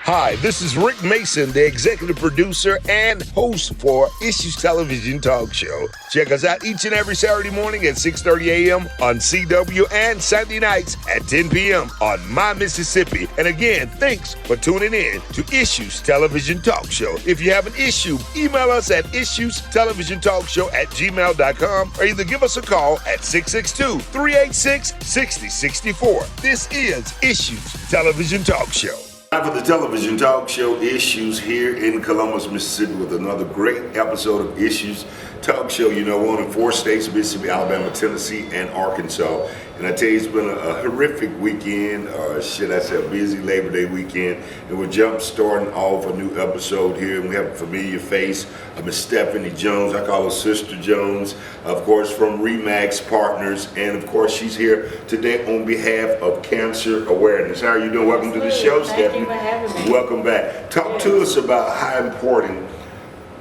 Hi, this is Rick Mason, the executive producer and host for Issues Television Talk Show. Check us out each and every Saturday morning at 6:30 a.m. on CW and Sunday nights at 10 p.m. on My Mississippi. And again, thanks for tuning in to Issues Television Talk Show. If you have an issue, email us at issuestelevisiontalkshow@gmail.com or either give us a call at 662-386-6064. This is Issues Television Talk Show. Time for the television talk show Issues here in Columbus, Mississippi, with another great episode of Issues Talk Show. You know, we're in 4 states: Mississippi, Alabama, Tennessee, and Arkansas. And I tell you, it's been a horrific weekend, or should I say a busy Labor Day weekend. And we're jump starting off a new episode here. And we have a familiar face, Miss Stephanie Jones. I call her Sister Jones, of course, from Remax Partners. And of course, she's here today on behalf of Cancer Awareness. How are you doing? Welcome to the show, Stephanie. Thank you for having me. Welcome back. Talk to us about how important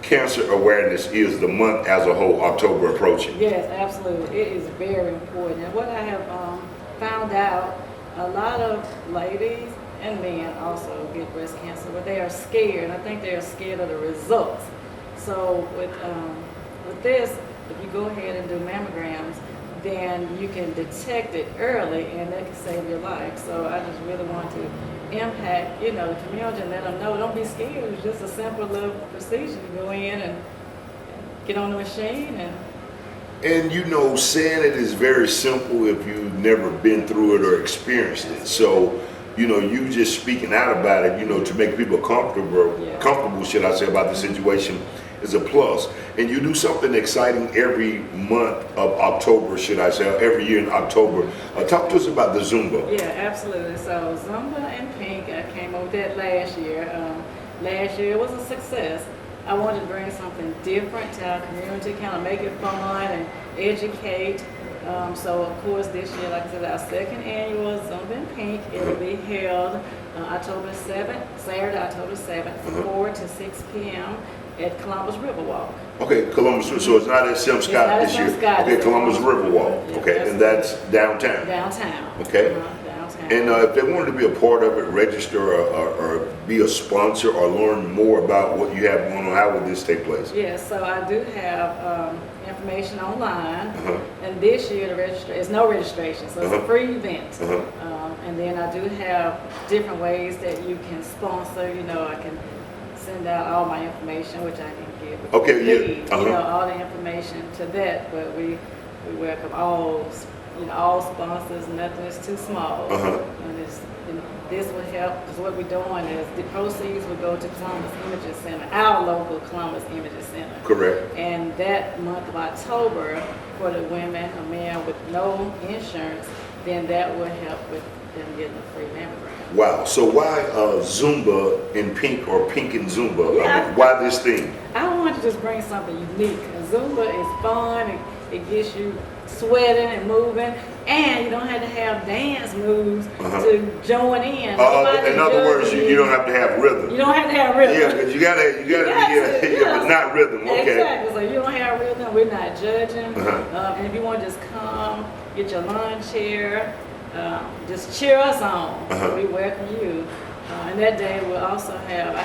Cancer Awareness is the month as a whole, October approaching. Yes, absolutely. It is very important. And what I have found out, a lot of ladies and men also get breast cancer, but they are scared. I think they are scared of the results. So with this, if you go ahead and do mammograms, then you can detect it early and that can save your life. So I just really want to impact, the community and let them know, don't be scared. It's just a simple little procedure. You go in and get on the machine And saying it is very simple if you've never been through it or experienced it. So, you just speaking out about it, to make people comfortable, should I say, about the situation is a plus. And you do something exciting every month of October, should I say, every year in October. Talk to us about the Zumba. Yeah, absolutely. So Zumba and Pink, I came up with that last year. Last year it was a success. I wanted to bring something different to our community, kind of make it fun and educate. So of course this year, like I said, our second annual Zumba and Pink, it will be held October 7th, Saturday, October 7th, from 4 to 6 p.m. at Columbus Riverwalk. Okay, Columbus, so it's not at Sim Scott this year. Okay, Columbus Riverwalk. Yeah, okay, and that's downtown. Downtown. Okay. Downtown. And if they wanted to be a part of it, register or be a sponsor or learn more about what you have going on, how would this take place? Yes, so I do have information online, and this year there's no registration, so it's a free event. And then I do have different ways that you can sponsor. I can send out all my information, which I can give. Okay, yeah. All the information to that, but we welcome all sponsors. Nothing is too small. And this will help, because what we're doing is the proceeds will go to Columbus Imaging Center, our local Columbus Imaging Center. Correct. And that month of October, for the women or men with no insurance, then that will help with them getting a free mammogram. Wow. So why Zumba and Pink, or Pink and Zumba? Yeah, why this thing? I wanted to just bring something unique. Zumba is fun. It gets you sweating and moving, and you don't have to have dance moves to join in. In other words, you don't have to have rhythm. You don't have to have rhythm. Yeah, because you gotta but not rhythm. Okay. Exactly. So you don't have rhythm. We're not judging. And if you want to just come, get your lawn chair, just cheer us on. We welcome you. And that day we'll also have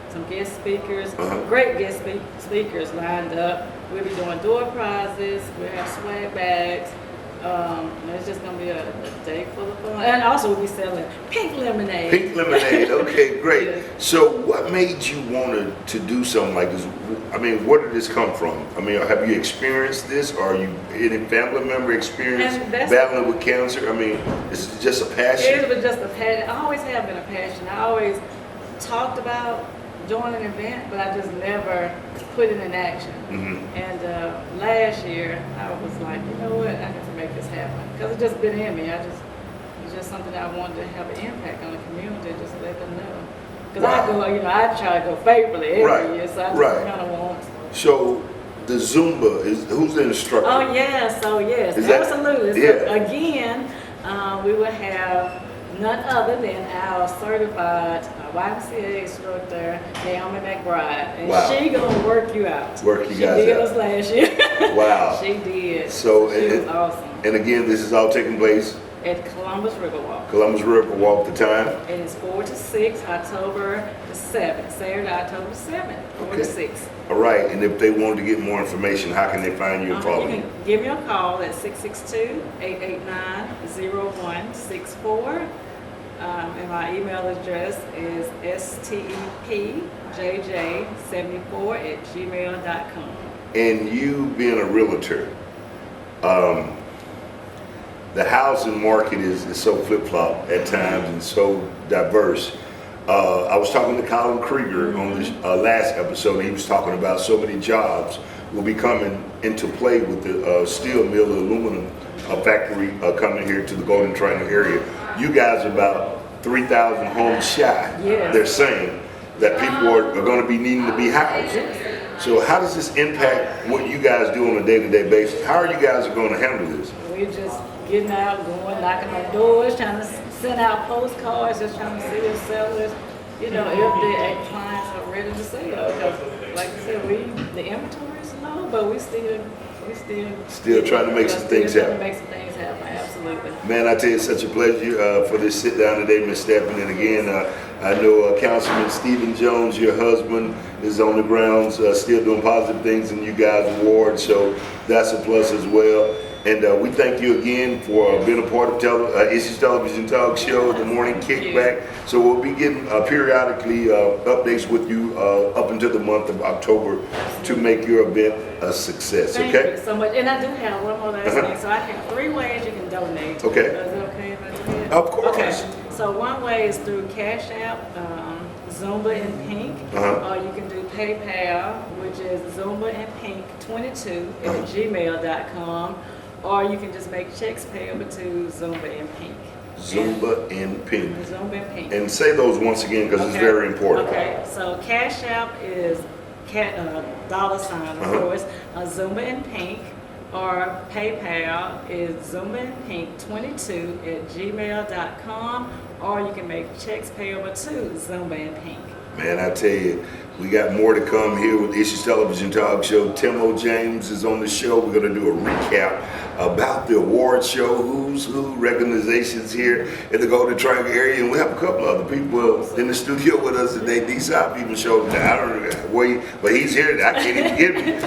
some guest speakers, great guest speakers lined up. We'll be doing door prizes. We'll have swag bags. It's just going to be a day full of fun. And also we'll be selling pink lemonade. Pink lemonade. Okay, great. Yeah. So what made you want to do something like this? I mean, where did this come from? I mean, have you experienced this? Or are you any family member experienced battling with cancer? I mean, is it just a passion? It was just a passion. I always have been a passion. I always talked about doing an event, but I just never put it in action. And last year, I was like, you know what, I need to make this happen. Because it's just been in me. It's just something I wanted to have an impact on the community, just to let them know. Because I try to go faithfully every year, so I just kind of want. So the Zumba, who's the instructor? Oh, yes, absolutely. So again, we will have none other than our certified YMCA instructor, Naomi McBride. And she gonna work you out. Work you guys out. She did us last year. Wow. She did. So she was awesome. And again, this is all taking place at Columbus Riverwalk. Columbus Riverwalk, the time. It is 4 to 6, October the 7th, Saturday, October the 7th, 4 to 6. All right, and if they wanted to get more information, how can they find you and follow You you? can give me a call at 662-889-0164. And my email address is stepjj74@gmail.com. And you being a realtor, the housing market is so flip-flop at times and so diverse. I was talking to Colin Krieger on this last episode, and he was talking about so many jobs will be coming into play with the steel mill, the aluminum factory coming here to the Golden Triangle area. You guys are about 3,000 homes shy. Yes. They're saying that people are going to be needing to be housed. So how does this impact what you guys do on a day-to-day basis? How are you guys going to handle this? We're just getting out, going, knocking on doors, trying to send out postcards, just trying to see if sellers, if the clients are ready to sell. Because, like I said, the inventory is low, but we still trying to make some things happen. Absolutely. Man, I tell you, it's such a pleasure for this sit down today, Ms. Stephanie. And again, I know Councilman Stephen Jones, your husband, is on the grounds still doing positive things in you guys' ward, so that's a plus as well. And we thank you again for being a part of Issues Television Talk Show, the Morning Kickback. So we'll be getting periodically updates with you up until the month of October to make your event a success, Thank okay? you so much. And I do have one more last thing. So I have 3 ways you can donate. Okay. Is it okay if I do it? Of course. Okay. So one way is through Cash App, Zumba in Pink, or you can do PayPal, which is ZumbaandPink22@gmail.com, or you can just make checks payable to Zumba in Pink. Zumba in Pink. Zumba in Pink. And say those once again because it's very important. Okay, so Cash App is $, of course, Zumba in Pink, or PayPal is ZumbaandPink22@gmail.com, or you can make checks payable to Zumba in Pink. Man, I tell you, we got more to come here with Issues Television Talk Show. Timo James is on the show. We're going to do a recap about the award show, who's who, recognizations here in the Golden Triangle area. And we have a couple other people in the studio with us today. D-Side even showed me. I don't know where but he's here. I can't even get him.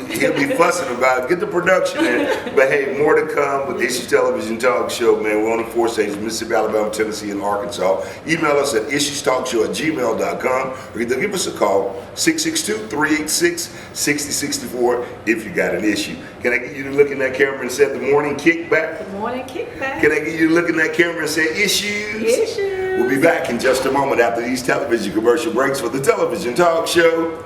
He'll be fussing about it. Get the production in. But hey, more to come with Issues Television Talk Show, man. We're on the 4 states, Mississippi, Alabama, Tennessee, and Arkansas. Email us at issuestalkshow@gmail.com, or either give us a call, 662-386-6064 if you got an issue. Can I get you to look in that camera and say the morning kickback? The morning kickback. Can I get you to look in that camera and say issues? Issues. We'll be back in just a moment after these television commercial breaks for the television talk show,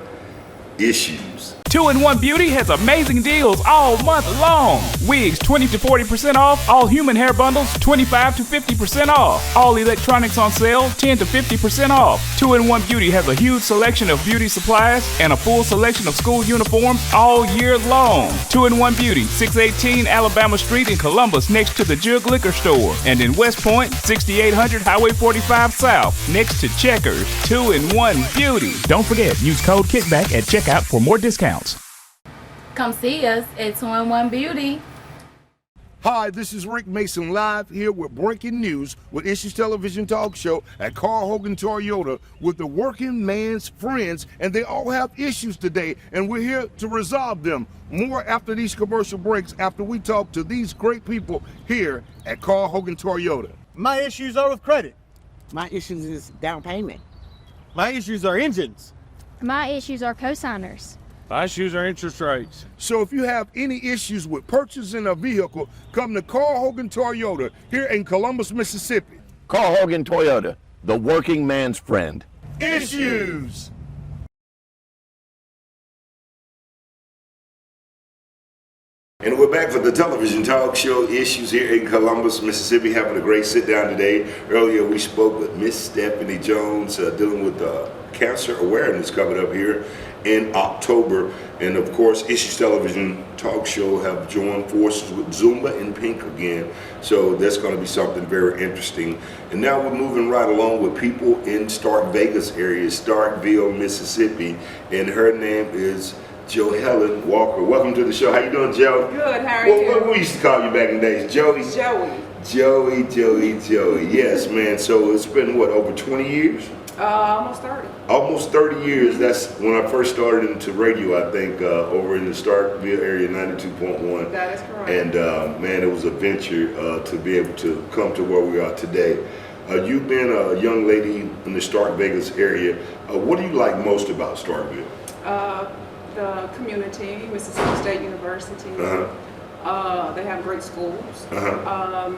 Issues. 2-in-1 Beauty has amazing deals all month long. Wigs 20 to 40% off. All human hair bundles 25 to 50% off. All electronics on sale 10 to 50% off. 2-in-1 Beauty has a huge selection of beauty supplies and a full selection of school uniforms all year long. 2-in-1 Beauty, 618 Alabama Street in Columbus next to the Jug Liquor Store. And in West Point, 6800 Highway 45 South next to Checkers. 2-in-1 Beauty. Don't forget, use code KICKBACK at checkout for more discounts. Come see us at 2-in-1 Beauty. Hi, this is Rick Mason live here with breaking news with Issues Television Talk Show at Carl Hogan Toyota with the working man's friends, and they all have issues today, and we're here to resolve them. More after these commercial breaks, after we talk to these great people here at Carl Hogan Toyota. My issues are with credit. My issues is down payment. My issues are engines. My issues are cosigners. My issues are interest rates. So if you have any issues with purchasing a vehicle, come to Carl Hogan Toyota here in Columbus, Mississippi. Carl Hogan Toyota, the working man's friend. Issues. And we're back for the television talk show Issues here in Columbus, Mississippi, having a great sit down today. Earlier we spoke with Miss Stephanie Jones dealing with cancer awareness coming up here in October. And of course, Issues Television Talk Show have joined forces with Zumba in Pink again. So that's going to be something very interesting. And now we're moving right along with people in Stark Vegas area, Starkville, Mississippi. And her name is Joe Helen Walker. Welcome to the show. How you doing, Joe? Good, how are you? What we used to call you back in the days? Joey? Joey. Joey. Yes, man. So it's been, what, over 20 years? Almost 30. Almost 30 years. That's when I first started into radio, I think, over in the Starkville area, 92.1. That is correct. And, man, it was a venture to be able to come to where we are today. You've been a young lady in the Stark Vegas area. What do you like most about Starkville? The community, Mississippi State University. They have great schools. My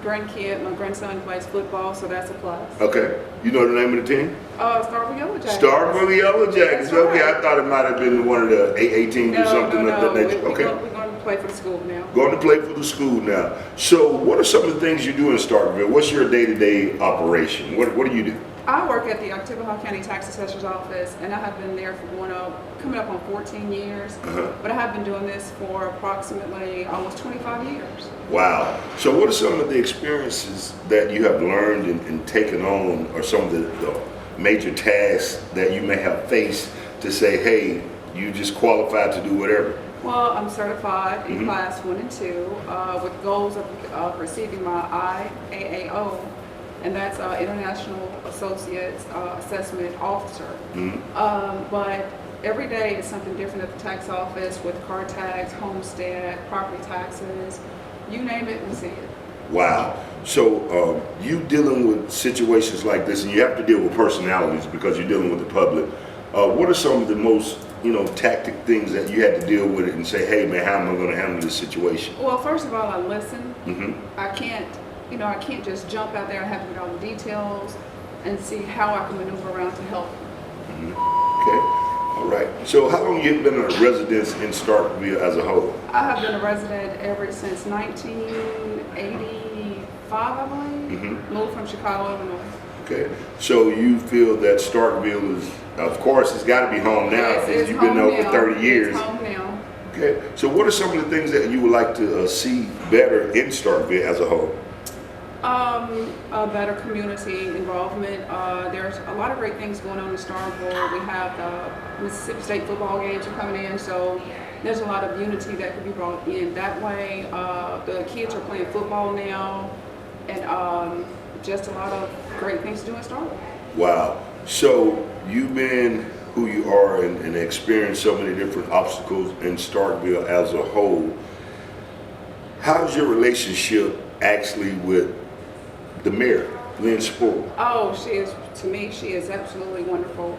grandson plays football, so that's a plus. Okay. You know the name of the team? Starkville Yellow Jackets. Starkville Yellow Jackets. That's Okay, right. I thought it might have been one of the AA teams or something of that nature. We're Okay. going to play for the school now. Going to play for the school now. So what are some of the things you do in Starkville? What's your day-to-day operation? What do you do? I work at the Oktibbeha County Tax Assessor's Office, and I have been there for coming up on 14 years. But I have been doing this for approximately almost 25 years. Wow. So what are some of the experiences that you have learned and taken on, or some of the major tasks that you may have faced to say, hey, you just qualified to do whatever? Well, I'm certified in class 1 and 2 with goals of receiving my IAAO, and that's International Associates Assessment Officer. But every day is something different at the tax office with car tax, homestead, property taxes, you name it, we see it. Wow. So you dealing with situations like this, and you have to deal with personalities because you're dealing with the public. What are some of the most tactic things that you had to deal with it and say, hey man, how am I going to handle this situation? Well, first of all, I listen. I can't just jump out there. I have to get all the details and see how I can maneuver around to help. Okay. All right. So how long you been a resident in Starkville as a whole? I have been a resident ever since 1985, I believe. Moved from Chicago, Illinois. Okay. So you feel that Starkville is, of course, it's got to be home now Yes, because it's you've been home there for now. 30 years. It's home now. Okay. So what are some of the things that you would like to see better in Starkville as a whole? A better community involvement. There's a lot of great things going on in Starkville. We have the Mississippi State football games are coming in, so there's a lot of unity that could be brought in that way. The kids are playing football now, and just a lot of great things to do in Starkville. Wow. So you've been who you are and experienced so many different obstacles in Starkville as a whole. How's your relationship actually with the mayor, Lynn Spore? Oh, to me, she is absolutely wonderful.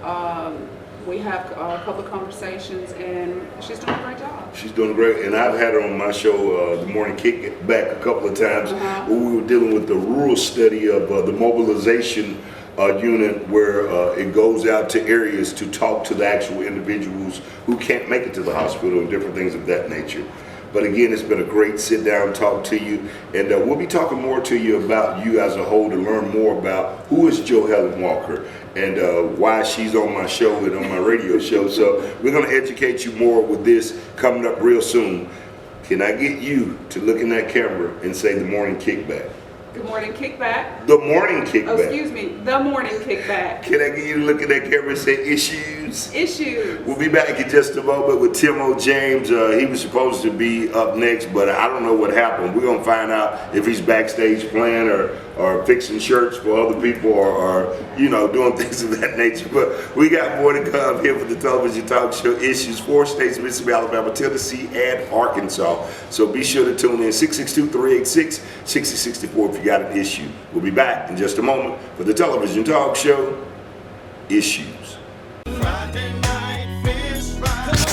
We have a couple of conversations, and she's doing a great job. She's doing great, and I've had her on my show, The Morning Kickback, a couple of times, where we were dealing with the rural study of the mobilization unit, where it goes out to areas to talk to the actual individuals who can't make it to the hospital and different things of that nature. But again, it's been a great sit down talk to you, and we'll be talking more to you about you as a whole to learn more about who is Jo Helen Walker and why she's on my show and on my radio show. So we're going to educate you more with this coming up real soon. Can I get you to look in that camera and say The Morning Kickback? Good morning, Kickback. The Morning Kickback. Oh, excuse me, The Morning Kickback. Can I get you to look at that camera and say issues? Issues. We'll be back in just a moment with Tim O. James. He was supposed to be up next, but I don't know what happened. We're going to find out if he's backstage playing or fixing shirts for other people or doing things of that nature. But we got more to come here for the television talk show Issues. 4 states, Mississippi, Alabama, Tennessee, and Arkansas. So be sure to tune in 662-386-6064 if you got an issue. We'll be back in just a moment for the television talk show Issues.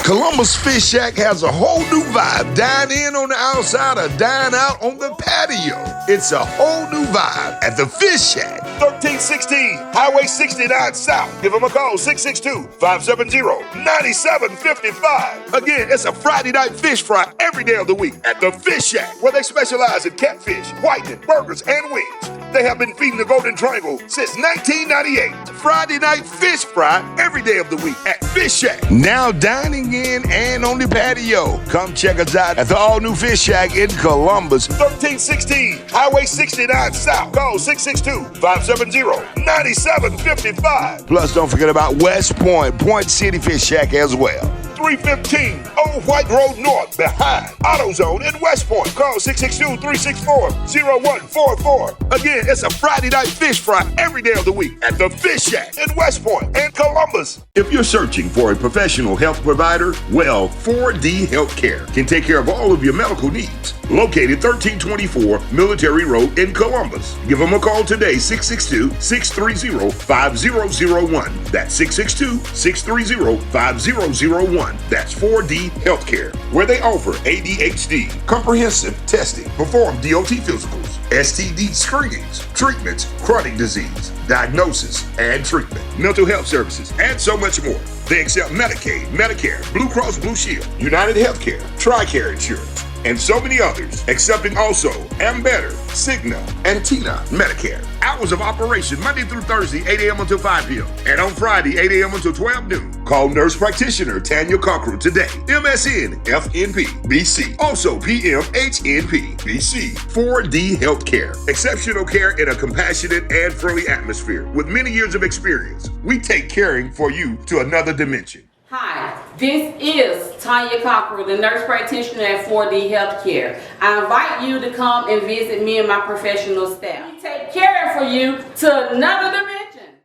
Columbus Fish Shack has a whole new vibe. Dine in on the outside or dine out on the patio. It's a whole new vibe at the Fish Shack. 1316 Highway 69 South. Give them a call, 662-570-9755. Again, it's a Friday night fish fry every day of the week at the Fish Shack, Where they specialize in catfish, whitening, burgers, and wings. They have been feeding the Golden Triangle since 1998. Friday night fish fry every day of the week at Fish Shack. Now dining in and on the patio. Come check us out at the all-new Fish Shack in Columbus. 1316 Highway 69 South. Call 662-570-9755. Plus, don't forget about West Point, Point City Fish Shack as well. 315 Old White Road North behind AutoZone in West Point. Call 662-364-0144. Again, it's a Friday night fish fry every day of the week at the Fish Shack in West Point and Columbus. If you're searching for a professional health provider, well, 4D Healthcare can take care of all of your medical needs. Located 1324 Military Road in Columbus. Give them a call today, 662-630-5001. That's 662-630-5001. That's 4D Healthcare, where they offer ADHD, comprehensive testing, perform DOT physicals, STD screenings, treatments, chronic disease, diagnosis and treatment, mental health services, and so much more. They accept Medicaid, Medicare, Blue Cross Blue Shield, United Healthcare, TRICARE Insurance, and so many others, accepting also Ambetter, Cigna, and TINA Medicare. Hours of operation Monday through Thursday, 8 a.m. until 5 p.m. and on Friday, 8 a.m. until 12 noon. Call nurse practitioner Tanya Cockrell today. MSN FNP BC. Also PMHNP BC. 4D Healthcare. Exceptional care in a compassionate and friendly atmosphere with many years of experience. We take caring for you to another dimension. Hi, this is Tanya Cockrell, the nurse practitioner at 4D Healthcare. I invite you to come and visit me and my professional staff. We take care for you to another dimension.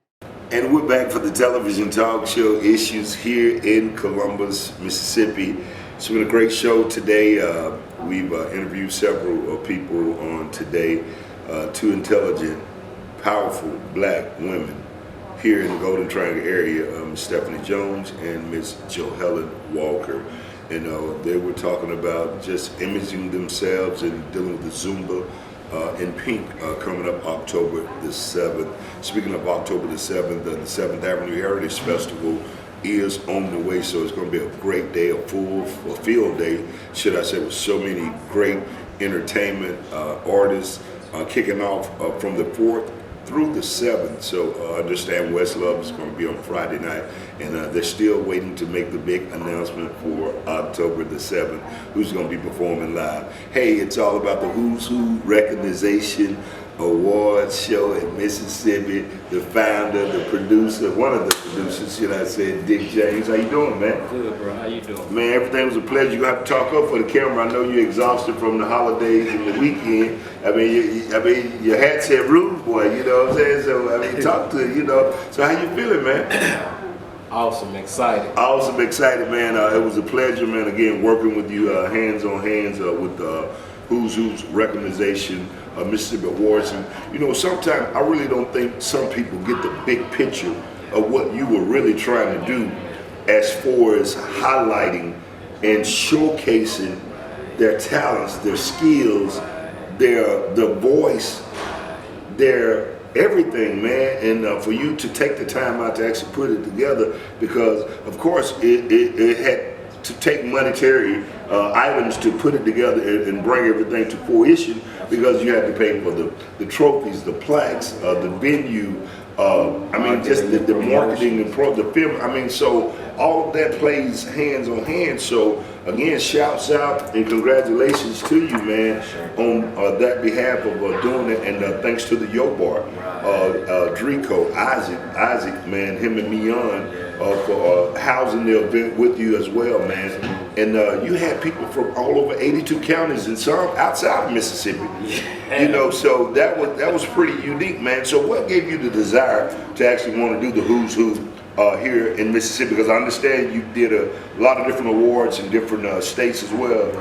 And we're back for the television talk show Issues here in Columbus, Mississippi. It's been a great show today. We've interviewed several people on today. Two intelligent, powerful black women here in the Golden Triangle area, Ms. Stephanie Jones and Ms. Johellen Walker. And they were talking about just imaging themselves and dealing with the Zumba in Pink coming up October the 7th. Speaking of October the 7th, the 7th Avenue Heritage Festival is on the way, so it's going to be a great day, a field day, should I say, with so many great entertainment artists kicking off from the 4th through the 7th. So understand Westlove is going to be on Friday night, and they're still waiting to make the big announcement for October the 7th, who's going to be performing live. Hey, it's all about the Who's Who Recognition Awards show in Mississippi. The founder, the producer, one of the producers, should I say, Dick James. How you doing, man? Good, bro. How you doing? Man, everything was a pleasure. You have to talk up for the camera. I know you're exhausted from the holidays and the weekend. I mean, your hat said rude boy, you know what I'm saying? So, I mean, talk to you, you know. So how you feeling, man? Awesome, excited. Awesome, excited, man. It was a pleasure, man, again, working with you hands on hands with Who's Who's Recognition Mississippi Awards. And, you know, sometimes I really don't think some people get the big picture of what you were really trying to do as far as highlighting and showcasing their talents, their skills, their voice, their everything, man. And for you to take the time out to actually put it together, because of course it had to take monetary items to put it together and bring everything to fruition, because you had to pay for the trophies, the plaques, the venue, I mean, just the marketing and the film. I mean, so all of that plays hands on hand. So again, shouts out and congratulations to you, man, on that behalf of doing it. And thanks to the Yo Bar, Drico, Isaac, man, him and Mion for housing the event with you as well, man. And you had people from all over 82 counties and some outside of Mississippi. You know, so that was pretty unique, man. So what gave you the desire to actually want to do the Who's Who here in Mississippi? Because I understand you did a lot of different awards in different states as well.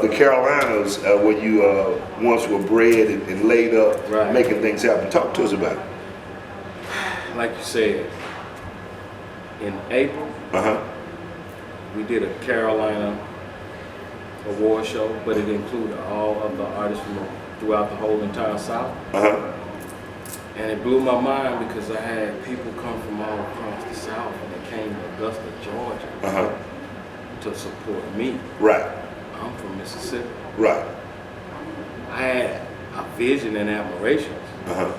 The Carolinas, where you once were bred and laid up, making things happen. Talk to us about it. Like you said, in April, we did a Carolina award show, but it included all of the artists from throughout the whole entire South. And it blew my mind because I had people come from all across the South, and they came to Augusta, Georgia to support me. Right. I'm from Mississippi. Right. I had a vision and admiration, but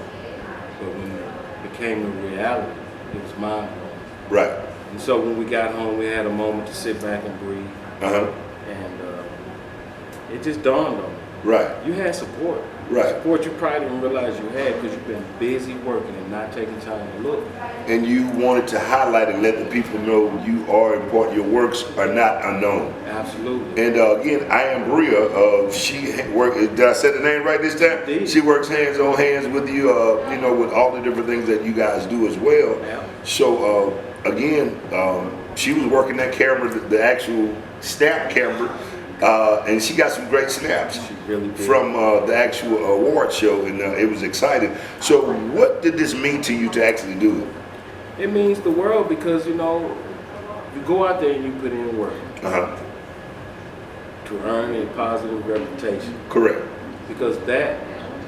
when it became a reality, it was mind-blowing. Right. And so when we got home, we had a moment to sit back and breathe. And it just dawned on me. Right. You had support. Right. Support you probably didn't realize you had because you've been busy working and not taking time to look. And you wanted to highlight and let the people know you are important. Your works are not unknown. Absolutely. And again, I am Bria. She did I say the name right this time? Indeed. She works hands on hands with you, you know, with all the different things that you guys do as well. Yeah. So again, she was working that camera, the actual snap camera, and she got some great snaps She really did. from the actual award show, and it was exciting. So what did this mean to you to actually do it? It means the world because, you know, you go out there and you put in work to earn a positive reputation. Correct. Because that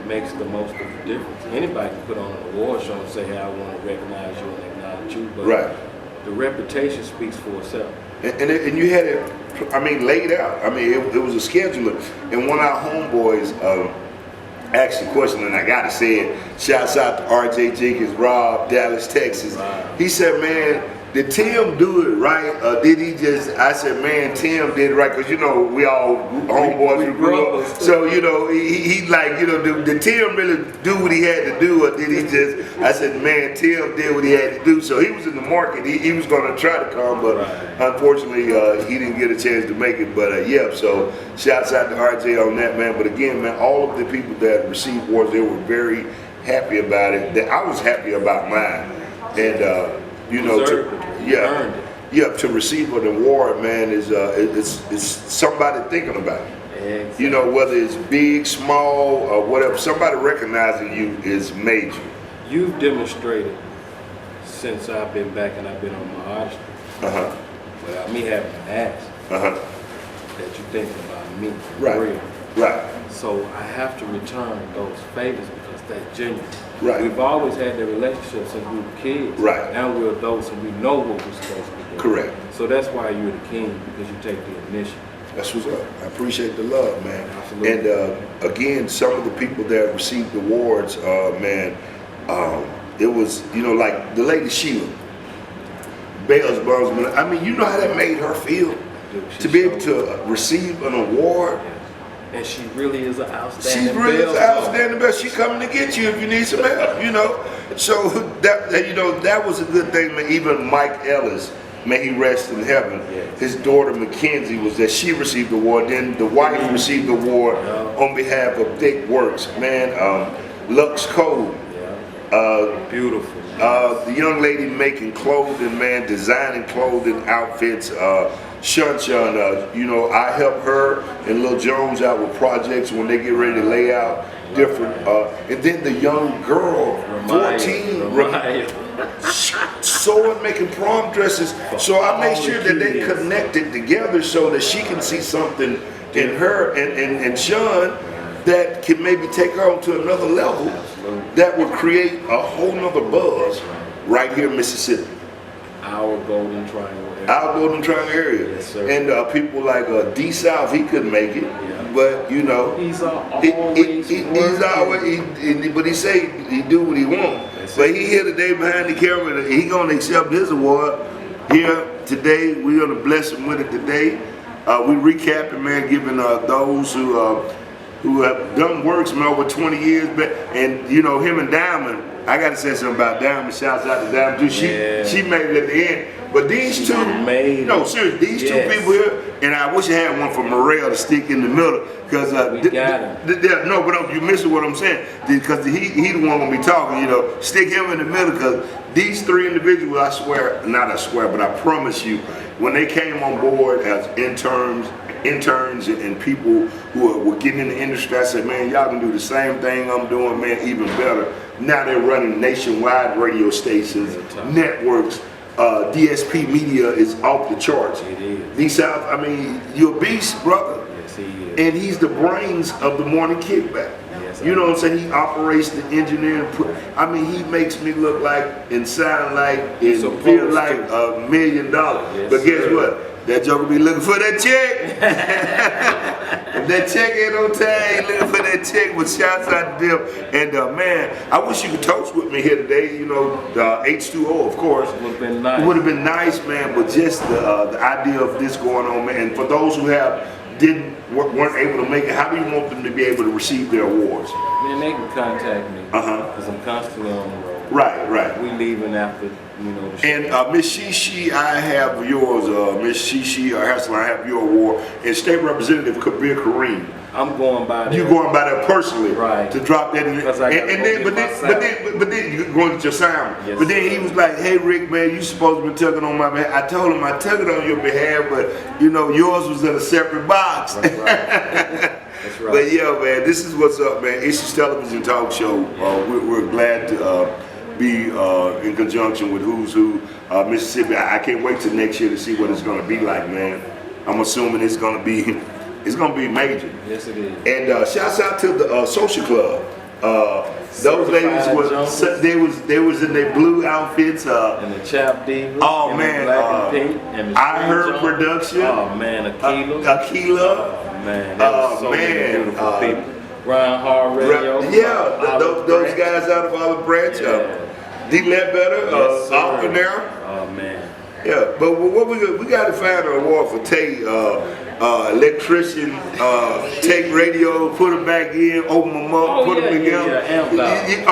makes the most of the difference. Anybody can put on an award show and say, hey, I want to recognize you and acknowledge you, but Right. the reputation speaks for itself. And you had it, I mean, laid out. I mean, it was a scheduler. And one of our homeboys asked the question, and I gotta say it. Shouts out to RJ Jenkins, Rob, Dallas, Texas. Wow. He said, man, did Tim do it right? Or did he just, I said, man, Tim did it right. Because, you know, we all homeboys who grew up. So, you know, he like, you know, did Tim really do what he had to do? Or did he just, I said, man, Tim did what he had to do. So he was in the market. He was going to try to come, but unfortunately, he didn't get a chance to make it. But yeah, so shouts out to RJ on that, man. But again, man, all of the people that received awards, they were very happy about it. That I was happy about mine. And, you know, Earned it. to receive an award, man, is it's somebody thinking about it. Exactly. You know, whether it's big, small, or whatever, somebody recognizing you is major. You've demonstrated since I've been back and I've been on my artistry, without me having to ask, that you think about me, Right. real. Right. So I have to return those favors because that's genuine. Right. We've always had that relationship since we were kids. Right. Now we're adults and we know what we're supposed to be doing. Correct. So that's why you're the king, because you take the initiative. That's what's up. I appreciate the love, man. Absolutely. And again, some of the people that received awards, man, it was, you know, like the lady Sheila, Bell's Bondsman. I mean, you know how that made her feel? Dude, To be able to receive an award. And she really is an outstanding She's really Bell's outstanding best. She coming to get you if you need some help, you know. So that you know, that was a good thing, man. Even Mike Ellis, may he rest in heaven. Yes. His daughter Mackenzie was that she received the award. Then the wife received the award on behalf of Thick Works, man. Lux Code. Beautiful. The young lady making clothing, man, designing clothing outfits. Shun, you know, I help her and Lil Jones out with projects when they get ready to lay out different. And then the young girl, 14, sewing, making prom dresses. So I make sure that they connected together so that she can see something in her and Shun that can maybe take her on to another level that will create a whole nother buzz right here in Mississippi. Our Golden Triangle area. Our Golden Triangle area. Yes, sir. And people like D South, he couldn't make it, but you know, He's always he's always, but he say he do what he want. But he here today behind the camera, and he gonna accept his award here today. We're gonna bless him with it today. We recapping, man, giving those who have done works, man, over 20 years back. And you know, him and Diamond, I gotta say something about Diamond. Shouts out to Diamond too. She made it at the end. But these two, no, seriously, these two people here, and I wish I had one for Morrell to stick in the middle, because no, but you missing what I'm saying, because he the one gonna be talking, you know, stick him in the middle, because these three individuals, I swear, not I swear, but I promise you, when they came on board as interns and people who were getting in the industry, I said, man, y'all can do the same thing I'm doing, man, even better. Now they're running nationwide radio stations, networks. DSP Media is off the charts. It is. D-South, I mean, you're a beast, brother. Yes, he is. And he's the brains of the Morning Kickback. Yes, You know what I'm saying? He operates the engineering. I mean, he makes me look like and sound like and feel like $1 million. Yes, but guess sir. what? That joker be looking for that check. If that check ain't on time, he looking for that check. But shouts out to them. And man, I wish you could toast with me here today. You know, the H2O, of course. Would have been nice. Would have been nice, man. But just the idea of this going on, man. And for those who have weren't able to make it, how do you want them to be able to receive their awards? Man, they can contact me. Because I'm constantly on the road. Right. We leaving after, the show. And Miss Shishi, I have yours. Miss Shishi Hassel, I have your award. And State Representative Kabir Kareem. I'm going by there. You going by there personally, right? To drop that in. Because I got but then you going to get your sound. Yes, but then he was like, "Hey Rick, man, you supposed to be tugging on my behalf." I told him I tugged it on your behalf, but yours was in a separate box. That's right. That's right. But yeah, man, this is what's up, man. Issues Television Talk Show. We're glad to be in conjunction with Who's Who Mississippi. I can't wait till next year to see what it's going to be like, man. I'm assuming it's going to be. It's gonna be major. Yes, it is. And shouts out to the social club. Those ladies they was in their blue outfits. And the Chap Divas. Oh and man, the black and pink. And the I Heard Production. Oh man, Aquila. Aquila. Oh man, that was so many beautiful people. Ryan Hard Radio. Those guys out of Olive Branch. D. Ledbetter. Alpha now. Oh man. Yeah, but what we got to find an award for Tay. Electrician, take radio, put them back in, open them up, put them together.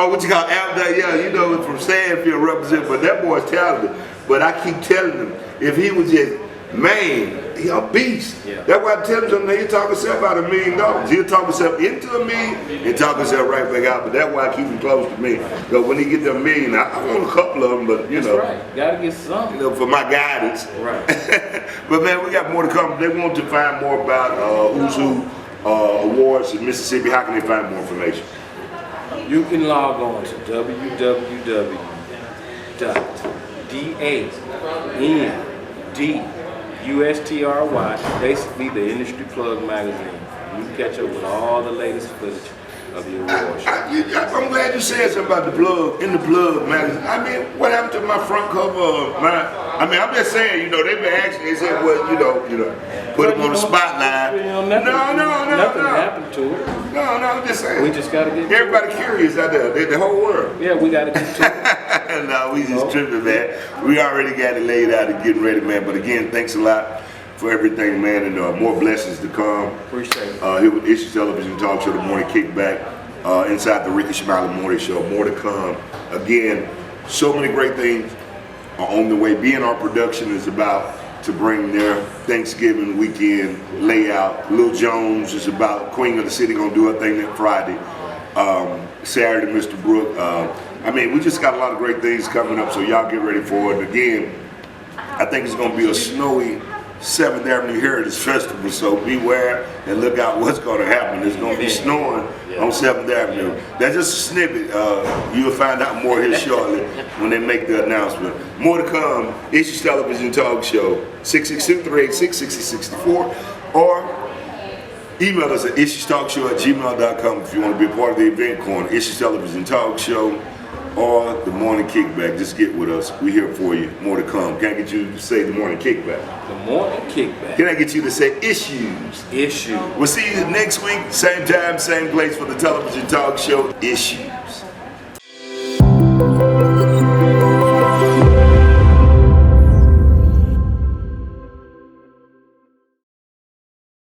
What you call amp down? Yeah, from Sandfield represent, but that boy's talented. But I keep telling him, if he was just, man, he a beast. Yeah. That's why I tell him he'll talk himself out $1 million. He'll talk himself into $1 million and talk himself right back out. But that's why I keep him close to me. Because when he get to $1 million, I want a couple of them, but That's right. Gotta get some. For my guidance. Right. But man, we got more to come. They want to find more about Who's Who Awards in Mississippi. How can they find more information? You can log on to www.DANDUSTRY, basically the Industry Plug magazine. You can catch up with all the latest footage of the award show. I'm glad you said something about the plug, in the plug magazine. I mean, what happened to my front cover of I'm just saying, they've been asking, they said, put them on the spotlight. Nothing happened to it. No, I'm just saying. We just gotta get everybody curious out there, the whole world. Yeah, we gotta get to it. No, we just tripping, man. We already got it laid out and getting ready, man. But again, thanks a lot for everything, man, and more blessings to come. Appreciate it. Here with Issues Television Talk Show, the morning kickback, inside the Ricky Smiley Morning Show. More to come. Again, so many great things are on the way. BNR Production is about to bring their Thanksgiving weekend layout. Lil Jones is about Queen of the City gonna do her thing that Friday. Saturday, Mr. Brook. We just got a lot of great things coming up, so y'all get ready for it. Again, I think it's gonna be a snowy 7th Avenue Heritage Festival, so beware and look out what's going to happen. It's going to be snowing on 7th Avenue. That's just a snippet. You'll find out more here shortly when they make the announcement. More to come. Issues Television Talk Show, 662-386-6064, or email us at issuestalkshow@gmail.com if you want to be a part of the event corner. Issues Television Talk Show or the morning kickback. Just get with us. We're here for you. More to come. Can I get you to say the morning kickback? The morning kickback. Can I get you to say issues? Issues. We'll see you next week, same time, same place for the television talk show, Issues.